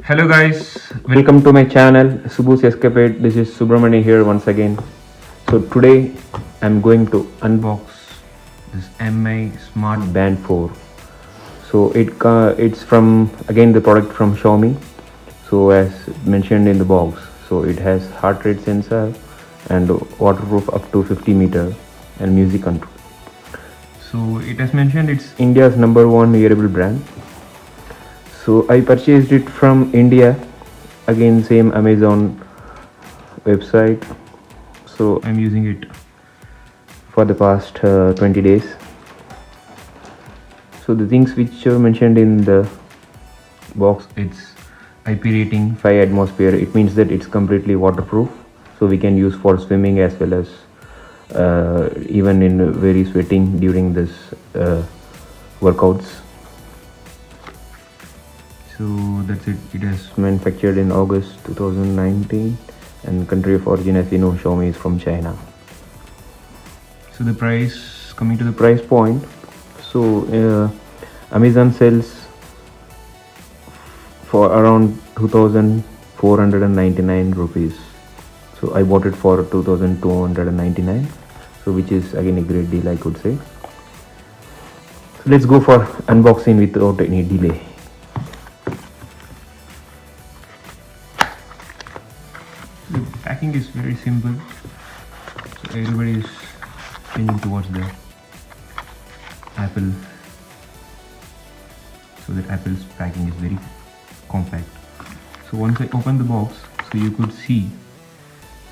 Hello guys, welcome to my channel Subhu's Escapade. This is Subramani here once again. So today I'm going to unbox this MI Smart Band 4. So it's from again the product from Xiaomi. So as mentioned in the box, so it has heart rate sensor and waterproof up to 50 meter and music control. So it has mentioned it's India's #1 wearable brand. So I purchased it from India, again same Amazon website. So I'm using it for the past 20 days. So the things which are mentioned in the box, it's IP rating 5 atmosphere. It means that it's completely waterproof, so we can use for swimming as well as even in very sweating during this workouts. So that's it. It is manufactured in August 2019 and country of origin, as you know, Xiaomi is from China. So the price, coming to the price point, so Amazon sells for around 2,499 rupees. So I bought it for 2,299, so which is again a great deal, I could say. So let's go for unboxing without any delay. The packing is very simple, so everybody is changing towards the Apple, so that Apple's packing is very compact. So once I open the box, so you could see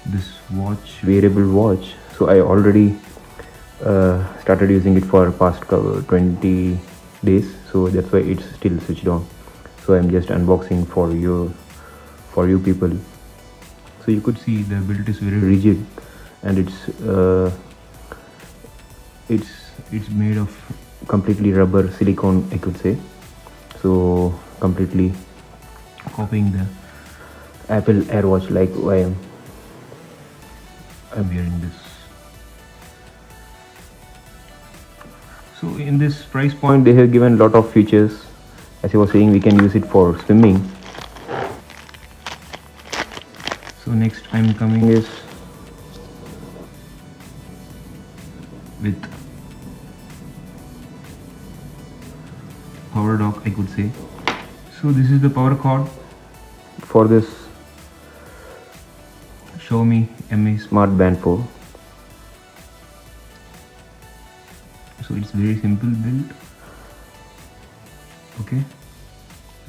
this watch, wearable watch. So I already started using it for past 20 days, so that's why it's still switched on. So I'm just unboxing for you people. So you could see the build is very rigid, and it's made of completely rubber silicone, I could say. So completely copying the Apple AirWatch, like I'm wearing this. So in this price point, they have given a lot of features. As I was saying, we can use it for swimming. So next I'm coming is with power dock, I could say. So this is the power cord for this Xiaomi Mi Smart Band 4. So it's very simple build. Okay,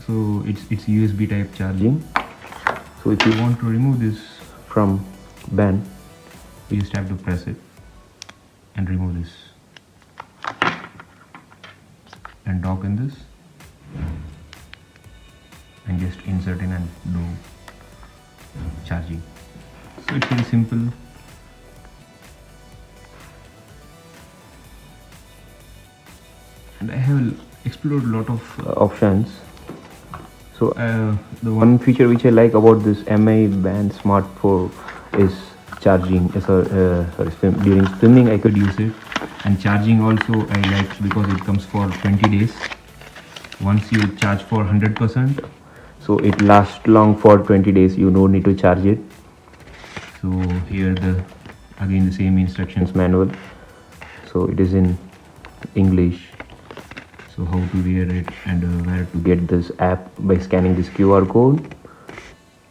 so it's USB type charging. So if you want to remove this from band, you just have to press it and remove this and dock in this and just insert in and do charging. So it's very simple. And I have explored a lot of options. So the one feature which I like about this Mi Band Smart 4 is charging. During swimming I could use it, and charging also I like because it comes for 20 days. Once you charge for 100%, so it lasts long for 20 days. You don't need to charge it. So here again the same instructions manual. So it is in English. So how to wear it and where to get this app by scanning this QR code,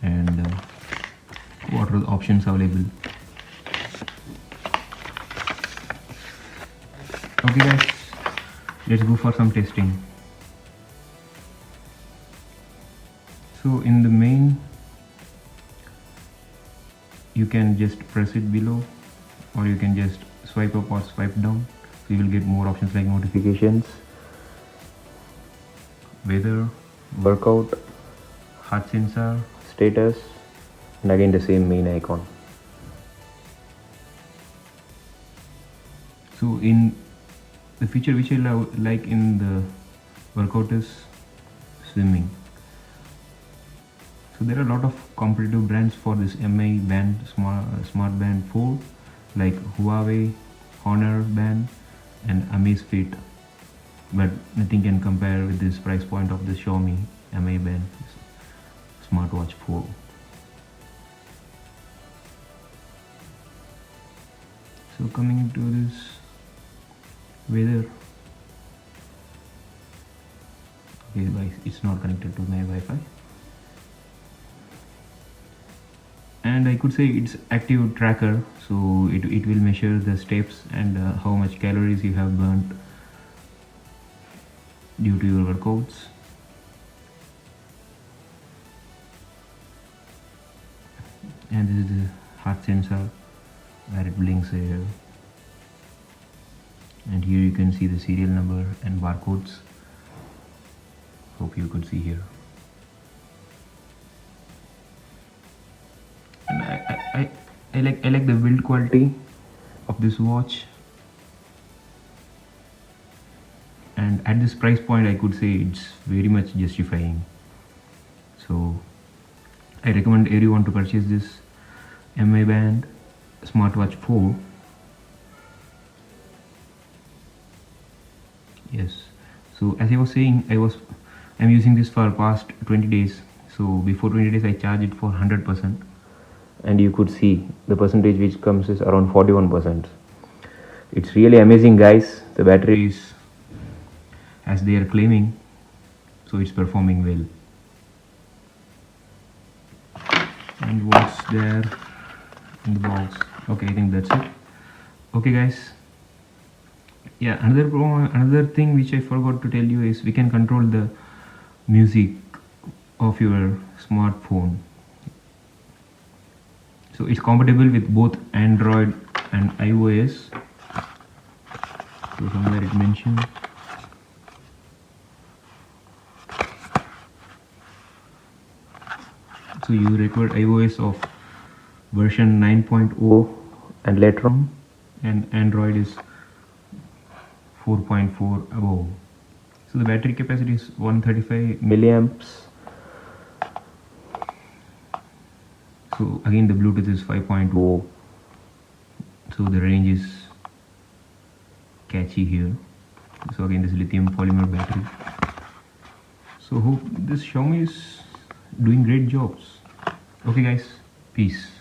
and what are the options available. Okay guys, let's go for some testing. So in the main, you can just press it below, or you can just swipe up or swipe down. So you will get more options like notifications, weather, workout, heart sensor, status, and again the same main icon. So in the feature which I like in the workout is swimming. So there are a lot of competitive brands for this Mi Band Smart Band 4, like Huawei, Honor Band, and Amazfit. But nothing can compare with this price point of the Xiaomi Mi Band. smartwatch 4. So coming into this weather, okay guys, it's not connected to my Wi-Fi, and I could say it's active tracker, so it will measure the steps and how much calories you have burnt due to your workouts. And this is the heart sensor where it blinks here, and here you can see the serial number and barcodes. Hope you could see here. And I like the build quality of this watch, and at this price point I could say it's very much justifying. So I recommend everyone to purchase this Mi Band smartwatch 4. Yes, so as I was saying, I'm using this for past 20 days. So before 20 days I charged it for 100%, and you could see the percentage which comes is around 41%. It's really amazing, guys. The battery is as they are claiming, so it's performing well. And what's there in the box? Okay, I think that's it. Okay guys, yeah, another thing which I forgot to tell you is we can control the music of your smartphone. So it's compatible with both Android and iOS. So somewhere it mentioned. So you record iOS of version 9.0 and later on, and Android is 4.4 above. So the battery capacity is 135 milliamps. So again the Bluetooth is 5.0, so the range is catchy here. So again this lithium polymer battery. So hope this Xiaomi is doing great jobs. Okay guys, peace.